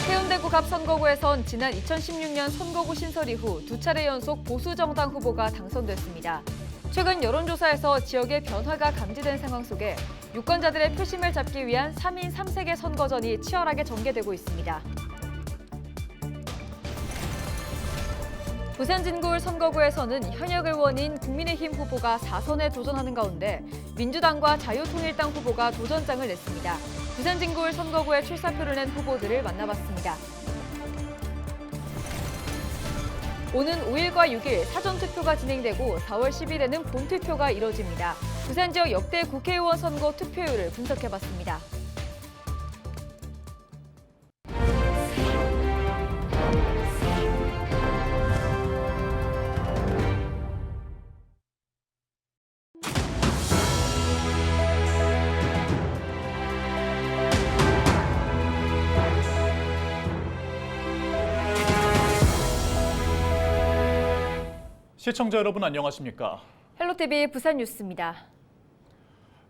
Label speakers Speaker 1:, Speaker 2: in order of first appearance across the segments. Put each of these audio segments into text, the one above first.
Speaker 1: 해운대구갑 선거구에선 지난 2016년 선거구 신설 이후 두 차례 연속 보수정당 후보가 당선됐습니다. 최근 여론조사에서 지역의 변화가 감지된 상황 속에 유권자들의 표심을 잡기 위한 3인 3색의 선거전이 치열하게 전개되고 있습니다. 부산 진구을 선거구에서는 현역 의원인 국민의힘 후보가 4선에 도전하는 가운데 민주당과 자유통일당 후보가 도전장을 냈습니다. 부산 진구을 선거구에 출사표를 낸 후보들을 만나봤습니다. 오는 5일과 6일 사전투표가 진행되고 4월 10일에는 본투표가 이뤄집니다. 부산 지역 역대 국회의원 선거 투표율을 분석해봤습니다.
Speaker 2: 시청자 여러분 안녕하십니까?
Speaker 1: 헬로티비 부산 뉴스입니다.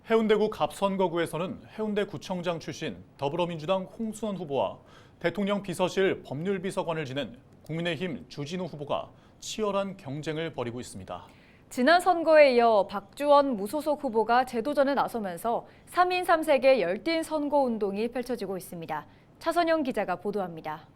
Speaker 2: 해운대구 갑선거구에서는 해운대구청장 출신 더불어민주당 홍순원 후보와 대통령 비서실 법률비서관을 지낸 국민의힘 주진우 후보가 치열한 경쟁을 벌이고 있습니다.
Speaker 1: 지난 선거에 이어 박주원 무소속 후보가 재도전에 나서면서 3인 3색의 열띤 선거운동이 펼쳐지고 있습니다. 차선영 기자가 보도합니다.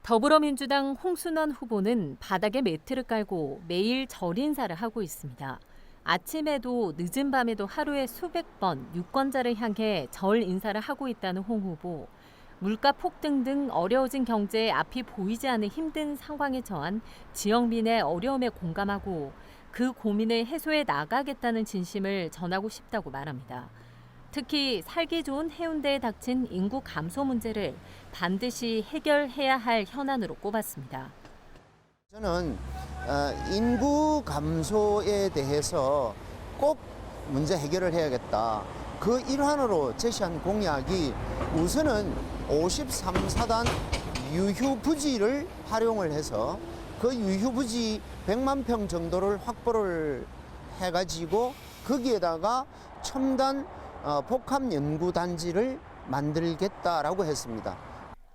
Speaker 3: 더불어민주당 홍순원 후보는 바닥에 매트를 깔고 매일 절 인사를 하고 있습니다. 아침에도 늦은 밤에도 하루에 수백 번 유권자를 향해 절 인사를 하고 있다는 홍 후보. 물가 폭등 등 어려워진 경제에 앞이 보이지 않는 힘든 상황에 처한 지역민의 어려움에 공감하고 그 고민을 해소해 나가겠다는 진심을 전하고 싶다고 말합니다. 특히 살기 좋은 해운대에 닥친 인구 감소 문제를 반드시 해결해야 할 현안으로 꼽았습니다.
Speaker 4: 저는 인구 감소에 대해서 꼭 문제 해결을 해야겠다. 그 일환으로 제시한 공약이 우선은 53사단 유휴부지를 활용을 해서 그 유휴부지 100만 평 정도를 확보를 해가지고 거기에다가 첨단 복합연구단지를 만들겠다라고 했습니다.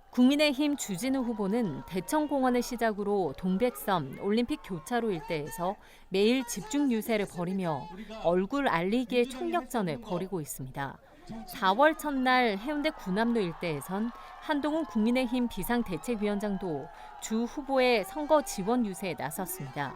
Speaker 3: 국민의힘 주진우 후보는 대청공원을 시작으로 동백섬, 올림픽 교차로 일대에서 매일 집중 유세를 벌이며 얼굴 알리기의 총력전을 벌이고 있습니다. 4월 첫날 해운대 구남로 일대에선 한동훈 국민의힘 비상대책위원장도 주 후보의 선거 지원 유세에 나섰습니다.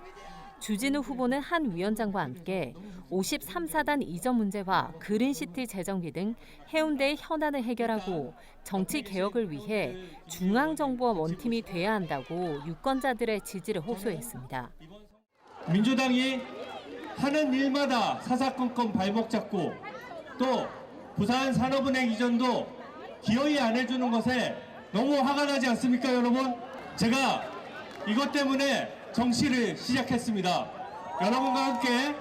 Speaker 3: 주진우 후보는 한 위원장과 함께 53사단 이전 문제와 그린시티 재정비 등 해운대의 현안을 해결하고 정치 개혁을 위해 중앙정부와 원팀이 돼야 한다고 유권자들의 지지를 호소했습니다.
Speaker 5: 민주당이 하는 일마다 사사건건 발목 잡고 또 부산 산업은행 이전도 기어이 안 해주는 것에 너무 화가 나지 않습니까, 여러분? 제가 이것 때문에 정치를 시작했습니다. 여러분과 함께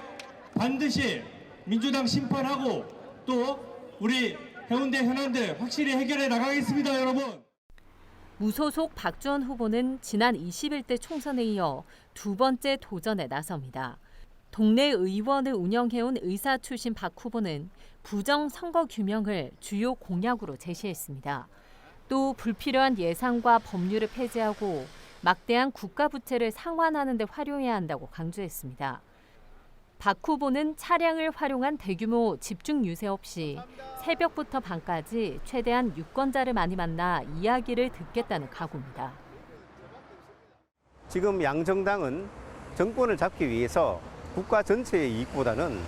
Speaker 5: 반드시 민주당 심판하고 또 우리 해운대 현안들 확실히 해결해 나가겠습니다, 여러분.
Speaker 3: 무소속 박주원 후보는 지난 21대 총선에 이어 두 번째 도전에 나섭니다. 동네 의원을 운영해온 의사 출신 박 후보는 부정 선거 규명을 주요 공약으로 제시했습니다. 또 불필요한 예산과 법률을 폐지하고 막대한 국가 부채를 상환하는 데 활용해야 한다고 강조했습니다. 박 후보는 차량을 활용한 대규모 집중 유세 없이 새벽부터 밤까지 최대한 유권자를 많이 만나 이야기를 듣겠다는 각오입니다.
Speaker 6: 지금 양정당은 정권을 잡기 위해서 국가 전체의 이익보다는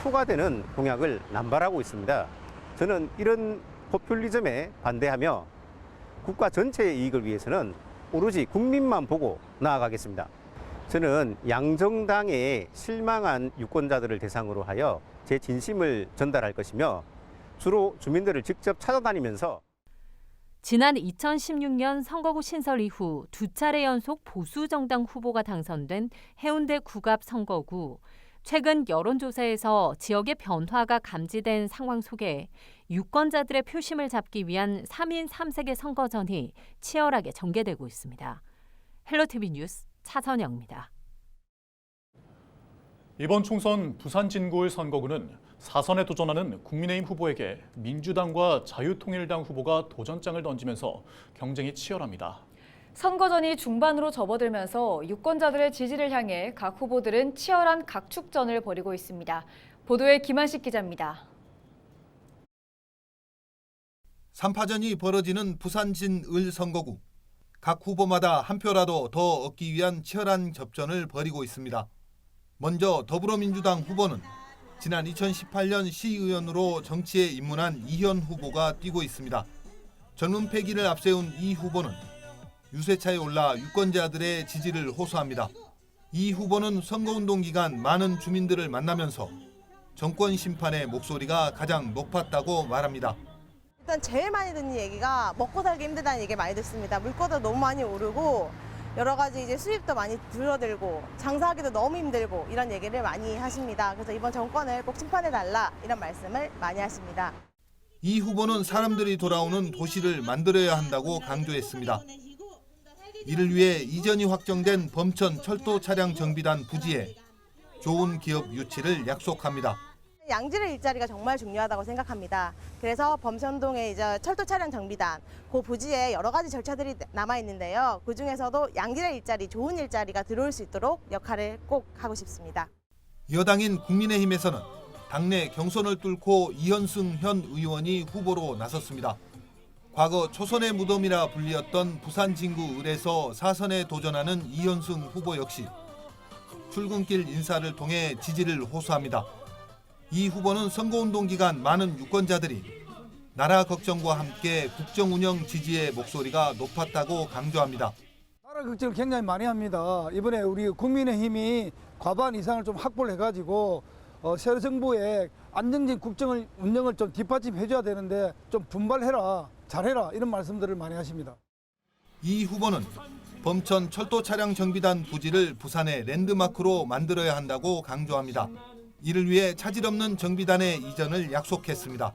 Speaker 6: 표가 되는 공약을 남발하고 있습니다. 저는 이런 포퓰리즘에 반대하며 국가 전체의 이익을 위해서는 오로지 국민만 보고 나아가겠습니다. 저는 양정당에 실망한 유권자들을 대상으로 하여 제 진심을 전달할 것이며 주로 주민들을 직접 찾아다니면서
Speaker 3: 지난 2016년 선거구 신설 이후 두 차례 연속 보수정당 후보가 당선된 해운대 구갑 선거구. 최근 여론조사에서 지역의 변화가 감지된 상황 속에 유권자들의 표심을 잡기 위한 3인 3색의 선거전이 치열하게 전개되고 있습니다. 헬로티비 뉴스 차선영입니다.
Speaker 2: 이번 총선 부산 진구을 선거구는 4선에 도전하는 국민의힘 후보에게 민주당과 자유통일당 후보가 도전장을 던지면서 경쟁이 치열합니다.
Speaker 1: 선거 전이 중반으로 접어들면서 유권자들의 지지를 향해 각 후보들은 치열한 각축전을 벌이고 있습니다. 보도에 김한식 기자입니다.
Speaker 7: 3파전이 벌어지는 부산 진을 선거구. 각 후보마다 한 표라도 더 얻기 위한 치열한 접전을 벌이고 있습니다. 먼저 더불어민주당 후보는 지난 2018년 시의원으로 정치에 입문한 이현 후보가 뛰고 있습니다. 젊은 패기를 앞세운 이 후보는 유세차에 올라 유권자들의 지지를 호소합니다. 이 후보는 선거운동 기간 많은 주민들을 만나면서 정권 심판의 목소리가 가장 높았다고 말합니다.
Speaker 8: 일단 제일 많이 듣는 얘기가 먹고 살기 힘들다는 얘기 많이 듣습니다. 물가도 너무 많이 오르고 여러 가지 이제 수입도 많이 줄어들고 장사하기도 너무 힘들고 이런 얘기를 많이 하십니다. 그래서 이번 정권을 꼭 심판해달라 이런 말씀을 많이 하십니다.
Speaker 7: 이 후보는 사람들이 돌아오는 도시를 만들어야 한다고 강조했습니다. 이를 위해 이전이 확정된 범천 철도 차량 정비단 부지에 좋은 기업 유치를 약속합니다.
Speaker 8: 양질의 일자리가 정말 중요하다고 생각합니다. 그래서 범천동에 이제 철도 차량 정비단 그 부지에 여러 가지 절차들이 남아 있는데요. 그 중에서도 양질의 일자리, 좋은 일자리가 들어올 수 있도록 역할을 꼭 하고 싶습니다.
Speaker 7: 여당인 국민의힘에서는 당내 경선을 뚫고 이현승 현 의원이 후보로 나섰습니다. 과거 초선의 무덤이라 불리었던 부산 진구 을에서 4선에 도전하는 이현승 후보 역시 출근길 인사를 통해 지지를 호소합니다. 이 후보는 선거운동 기간 많은 유권자들이 나라 걱정과 함께 국정 운영 지지의 목소리가 높았다고 강조합니다.
Speaker 9: 나라 걱정을 굉장히 많이 합니다. 이번에 우리 국민의힘이 과반 이상을 좀 확보를 해가지고 새 정부의 안정적인 국정 운영을 좀 뒷받침해줘야 되는데 좀 분발해라, 잘해라 이런 말씀들을 많이 하십니다.
Speaker 7: 이 후보는 범천 철도 차량 정비단 부지를 부산의 랜드마크로 만들어야 한다고 강조합니다. 이를 위해 차질 없는 정비단의 이전을 약속했습니다.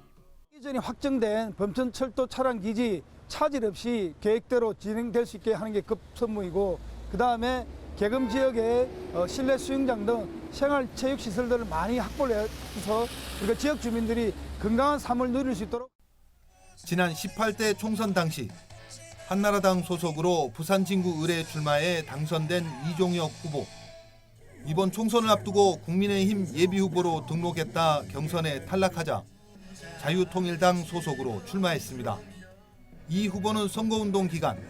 Speaker 9: 이전이 확정된 범천 철도 차량 기지 차질 없이 계획대로 진행될 수 있게 하는 게 급선무이고, 그 다음에 계금 지역에 실내 수영장 등 생활체육시설들을 많이 확보를 해서 우리가 지역 주민들이 건강한 삶을 누릴 수 있도록.
Speaker 7: 지난 18대 총선 당시 한나라당 소속으로 부산 진구 을에 출마해 당선된 이종혁 후보. 이번 총선을 앞두고 국민의힘 예비후보로 등록했다 경선에 탈락하자 자유통일당 소속으로 출마했습니다. 이 후보는 선거운동 기간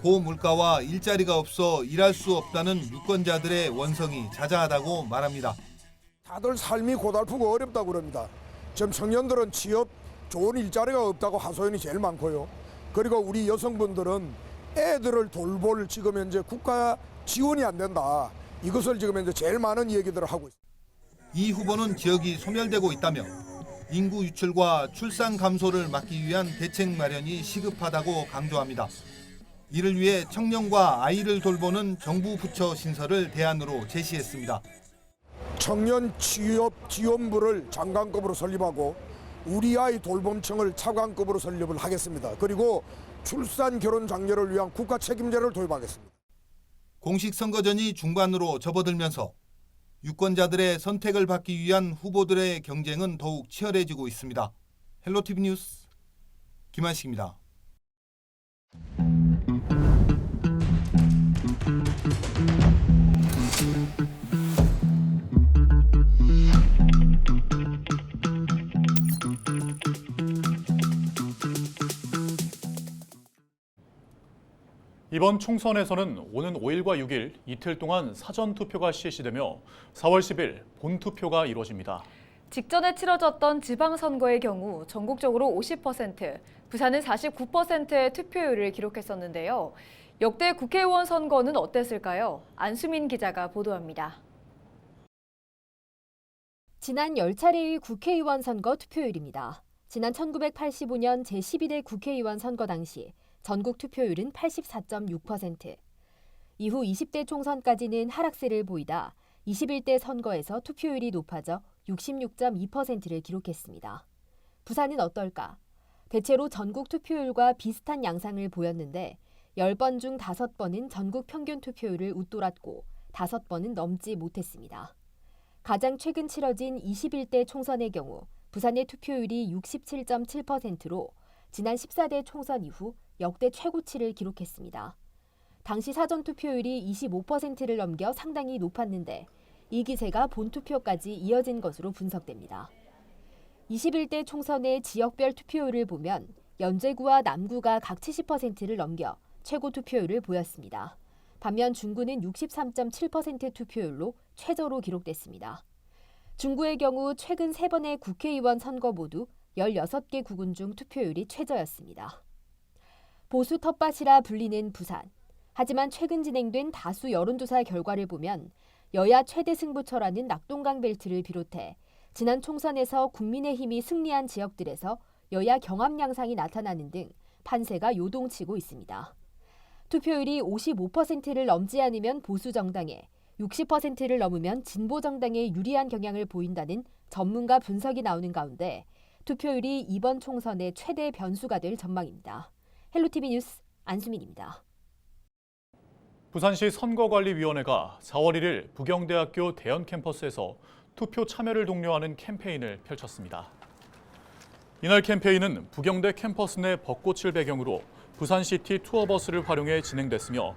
Speaker 7: 고물가와 일자리가 없어 일할 수 없다는 유권자들의 원성이 자자하다고 말합니다.
Speaker 10: 다들 삶이 고달프고 어렵다고 그럽니다. 지금 청년들은 취업, 좋은 일자리가 없다고 하소연이 제일 많고요. 그리고 우리 여성분들은 애들을 돌볼 지금 현재 국가 지원이 안 된다. 이것을 지금 현재 제일 많은 얘기들을 하고 있습니다.
Speaker 7: 이 후보는 지역이 소멸되고 있다며 인구 유출과 출산 감소를 막기 위한 대책 마련이 시급하다고 강조합니다. 이를 위해 청년과 아이를 돌보는 정부 부처 신설을 대안으로 제시했습니다.
Speaker 10: 청년 취업 지원부를 장관급으로 설립하고 우리 아이 돌봄청을 차관급으로 설립을 하겠습니다. 그리고 출산 결혼 장려를 위한 국가 책임제를 도입하겠습니다.
Speaker 7: 공식 선거전이 중반으로 접어들면서 유권자들의 선택을 받기 위한 후보들의 경쟁은 더욱 치열해지고 있습니다. 헬로티비 뉴스 김한식입니다.
Speaker 2: 이번 총선에서는 오는 5일과 6일 이틀 동안 사전투표가 실시되며 4월 10일 본투표가 이루어집니다.
Speaker 1: 직전에 치러졌던 지방선거의 경우 전국적으로 50%, 부산은 49%의 투표율을 기록했었는데요. 역대 국회의원 선거는 어땠을까요? 안수민 기자가 보도합니다.
Speaker 11: 지난 10차례의 국회의원 선거 투표율입니다. 지난 1985년 제12대 국회의원 선거 당시 전국 투표율은 84.6%. 이후 20대 총선까지는 하락세를 보이다 21대 선거에서 투표율이 높아져 66.2%를 기록했습니다. 부산은 어떨까? 대체로 전국 투표율과 비슷한 양상을 보였는데 10번 중 5번은 전국 평균 투표율을 웃돌았고 5번은 넘지 못했습니다. 가장 최근 치러진 21대 총선의 경우 부산의 투표율이 67.7%로 지난 14대 총선 이후 역대 최고치를 기록했습니다. 당시 사전 투표율이 25%를 넘겨 상당히 높았는데 이 기세가 본투표까지 이어진 것으로 분석됩니다. 21대 총선의 지역별 투표율을 보면 연제구와 남구가 각 70%를 넘겨 최고 투표율을 보였습니다. 반면 중구는 63.7% 투표율로 최저로 기록됐습니다. 중구의 경우 최근 3번의 국회의원 선거 모두 16개 구군 중 투표율이 최저였습니다. 보수 텃밭이라 불리는 부산. 하지만 최근 진행된 다수 여론조사 결과를 보면 여야 최대 승부처라는 낙동강 벨트를 비롯해 지난 총선에서 국민의힘이 승리한 지역들에서 여야 경합 양상이 나타나는 등 판세가 요동치고 있습니다. 투표율이 55%를 넘지 않으면 보수 정당에, 60%를 넘으면 진보 정당에 유리한 경향을 보인다는 전문가 분석이 나오는 가운데 투표율이 이번 총선의 최대 변수가 될 전망입니다. 헬로티비 뉴스 안수민입니다.
Speaker 2: 부산시 선거관리위원회가 4월 1일 부경대학교 대연 캠퍼스에서 투표 참여를 독려하는 캠페인을 펼쳤습니다. 이날 캠페인은 부경대 캠퍼스 내 벚꽃을 배경으로 부산시티 투어버스를 활용해 진행됐으며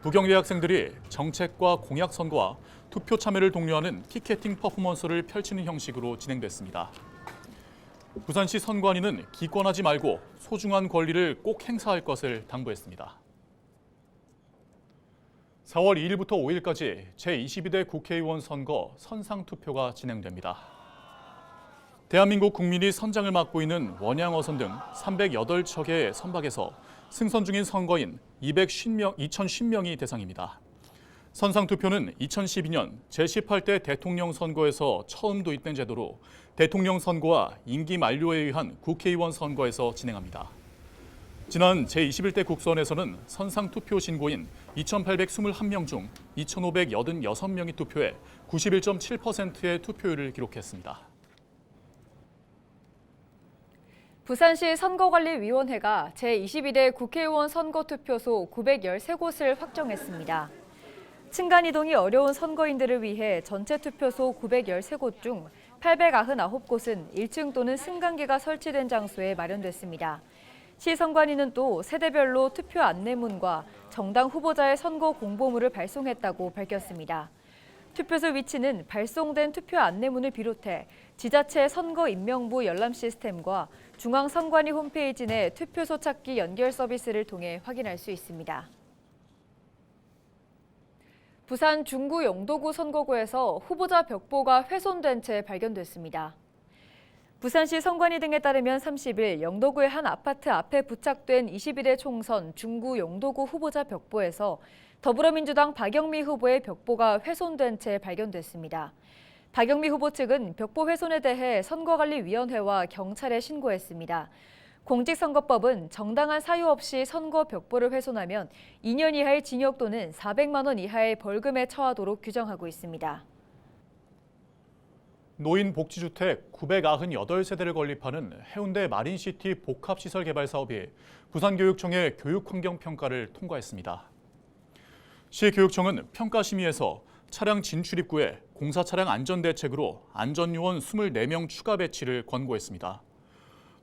Speaker 2: 부경대 학생들이 정책과 공약 선거와 투표 참여를 독려하는 티켓팅 퍼포먼스를 펼치는 형식으로 진행됐습니다. 부산시 선관위는 기권하지 말고 소중한 권리를 꼭 행사할 것을 당부했습니다. 4월 2일부터 5일까지 제22대 국회의원 선거 선상투표가 진행됩니다. 대한민국 국민이 선장을 맡고 있는 원양어선 등 308척의 선박에서 승선 중인 선거인 2,050명이 대상입니다. 선상투표는 2012년 제18대 대통령 선거에서 처음 도입된 제도로 대통령 선거와 임기 만료에 의한 국회의원 선거에서 진행합니다. 지난 제21대 국선에서는 선상투표 신고인 2,821명 중 2,586명이 투표해 91.7%의 투표율을 기록했습니다.
Speaker 1: 부산시 선거관리위원회가 제22대 국회의원 선거투표소 913곳을 확정했습니다. 층간이동이 어려운 선거인들을 위해 전체 투표소 913곳 중 899곳은 1층 또는 승강기가 설치된 장소에 마련됐습니다. 시 선관위는 또 세대별로 투표 안내문과 정당 후보자의 선거 공보물을 발송했다고 밝혔습니다. 투표소 위치는 발송된 투표 안내문을 비롯해 지자체 선거인명부 열람 시스템과 중앙선관위 홈페이지 내 투표소 찾기 연결 서비스를 통해 확인할 수 있습니다. 부산 중구 영도구 선거구에서 후보자 벽보가 훼손된 채 발견됐습니다. 부산시 선관위 등에 따르면 30일 영도구의 한 아파트 앞에 부착된 21대 총선 중구 영도구 후보자 벽보에서 더불어민주당 박영미 후보의 벽보가 훼손된 채 발견됐습니다. 박영미 후보 측은 벽보 훼손에 대해 선거관리위원회와 경찰에 신고했습니다. 공직선거법은 정당한 사유 없이 선거 벽보를 훼손하면 2년 이하의 징역 또는 400만 원 이하의 벌금에 처하도록 규정하고 있습니다.
Speaker 2: 노인 복지주택 998세대를 건립하는 해운대 마린시티 복합시설 개발 사업이 부산교육청의 교육환경평가를 통과했습니다. 시교육청은 평가심의에서 차량 진출입구에 공사차량 안전대책으로 안전요원 24명 추가 배치를 권고했습니다.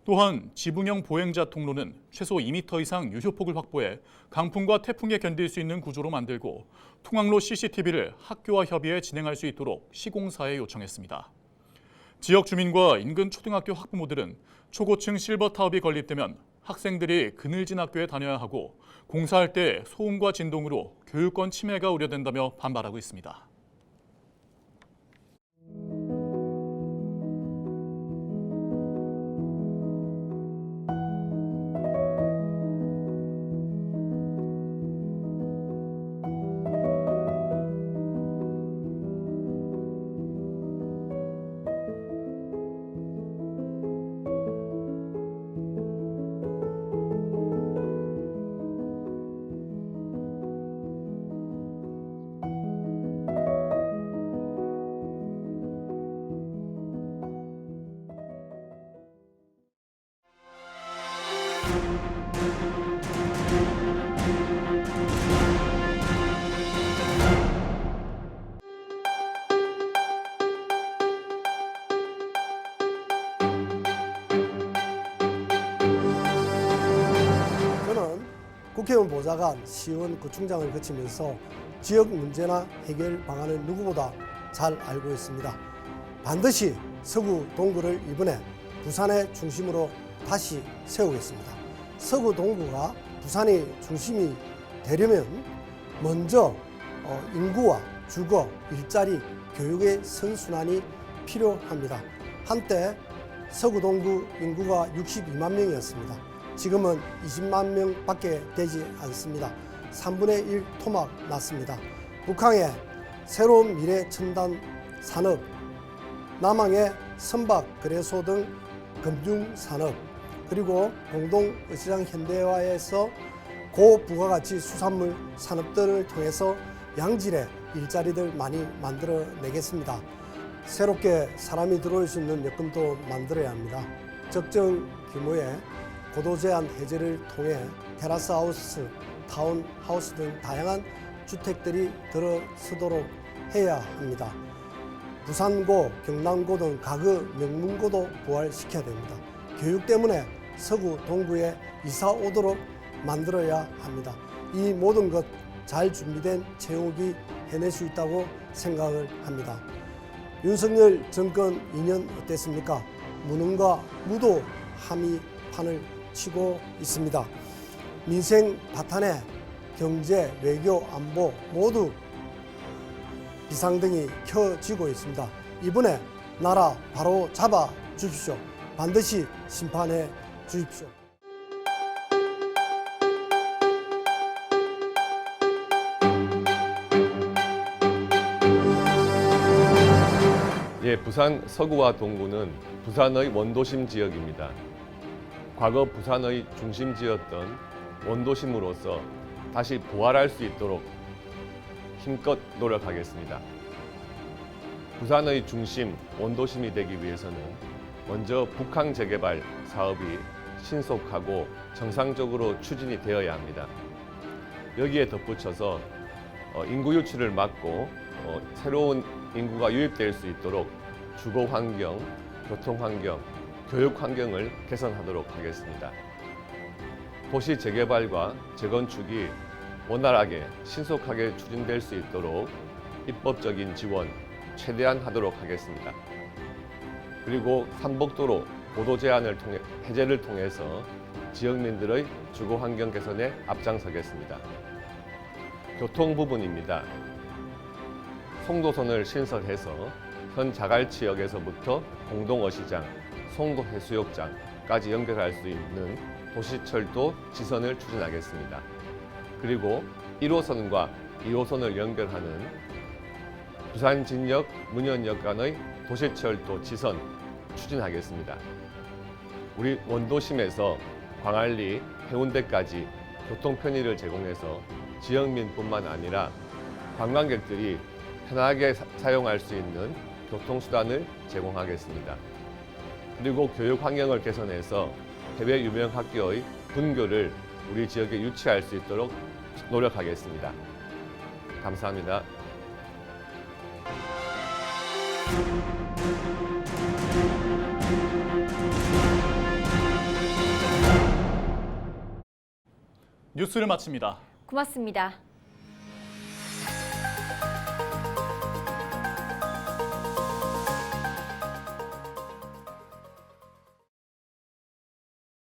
Speaker 2: 또한 지붕형 보행자 통로는 최소 2m 이상 유효폭을 확보해 강풍과 태풍에 견딜 수 있는 구조로 만들고 통학로 CCTV를 학교와 협의해 진행할 수 있도록 시공사에 요청했습니다. 지역 주민과 인근 초등학교 학부모들은 초고층 실버타업이 건립되면 학생들이 그늘진 학교에 다녀야 하고 공사할 때 소음과 진동으로 교육권 침해가 우려된다며 반발하고 있습니다.
Speaker 12: 국회의원 보좌관, 시의원, 구청장을 거치면서 지역 문제나 해결 방안을 누구보다 잘 알고 있습니다. 반드시 서구 동구를 이번에 부산의 중심으로 다시 세우겠습니다. 서구 동구가 부산의 중심이 되려면 먼저 인구와 주거, 일자리, 교육의 선순환이 필요합니다. 한때 서구 동구 인구가 62만 명이었습니다. 지금은 20만 명밖에 되지 않습니다. 3분의 1 토막 났습니다. 북한의 새로운 미래 첨단 산업, 남항의 선박 거래소 등 금융 산업, 그리고 공동시장 현대화에서 고부가가치 수산물 산업들을 통해서 양질의 일자리들 많이 만들어내겠습니다. 새롭게 사람이 들어올 수 있는 여건도 만들어야 합니다. 적정 규모의 고도 제한 해제를 통해 테라스 하우스, 타운하우스 등 다양한 주택들이 들어서도록 해야 합니다. 부산고, 경남고 등 과거 명문고도 부활시켜야 됩니다. 교육 때문에 서구 동구에 이사 오도록 만들어야 합니다. 이 모든 것 잘 준비된 최욱이 해낼 수 있다고 생각을 합니다. 윤석열 정권 2년 어땠습니까? 무능과 무도 함의판을 치고 있습니다. 민생 바탕에 경제, 외교, 안보 모두 비상등이 켜지고 있습니다. 이번에 나라 바로 잡아 주십시오. 반드시 심판해 주십시오.
Speaker 13: 부산 서구와 동구는 부산의 원도심 지역입니다. 과거 부산의 중심지였던 원도심으로서 다시 부활할 수 있도록 힘껏 노력하겠습니다. 부산의 중심, 원도심이 되기 위해서는 먼저 북항 재개발 사업이 신속하고 정상적으로 추진이 되어야 합니다. 여기에 덧붙여서 인구 유출을 막고 새로운 인구가 유입될 수 있도록 주거 환경, 교통 환경, 교육 환경을 개선하도록 하겠습니다. 도시 재개발과 재건축이 원활하게 신속하게 추진될 수 있도록 입법적인 지원 최대한 하도록 하겠습니다. 그리고 삼복도로 고도 제한을 통해 해제를 통해서 지역민들의 주거 환경 개선에 앞장서겠습니다. 교통 부분입니다. 송도선을 신설해서 현 자갈치역에서부터 공동어시장, 송도해수욕장까지 연결할 수 있는 도시철도 지선을 추진하겠습니다. 그리고 1호선과 2호선을 연결하는 부산진역, 문현역 간의 도시철도 지선 추진하겠습니다. 우리 원도심에서 광안리, 해운대까지 교통 편의를 제공해서 지역민뿐만 아니라 관광객들이 편하게 사용할 수 있는 교통수단을 제공하겠습니다. 그리고 교육 환경을 개선해서 해외 유명 학교의 분교를 우리 지역에 유치할 수 있도록 노력하겠습니다. 감사합니다.
Speaker 2: 뉴스를 마칩니다.
Speaker 1: 고맙습니다.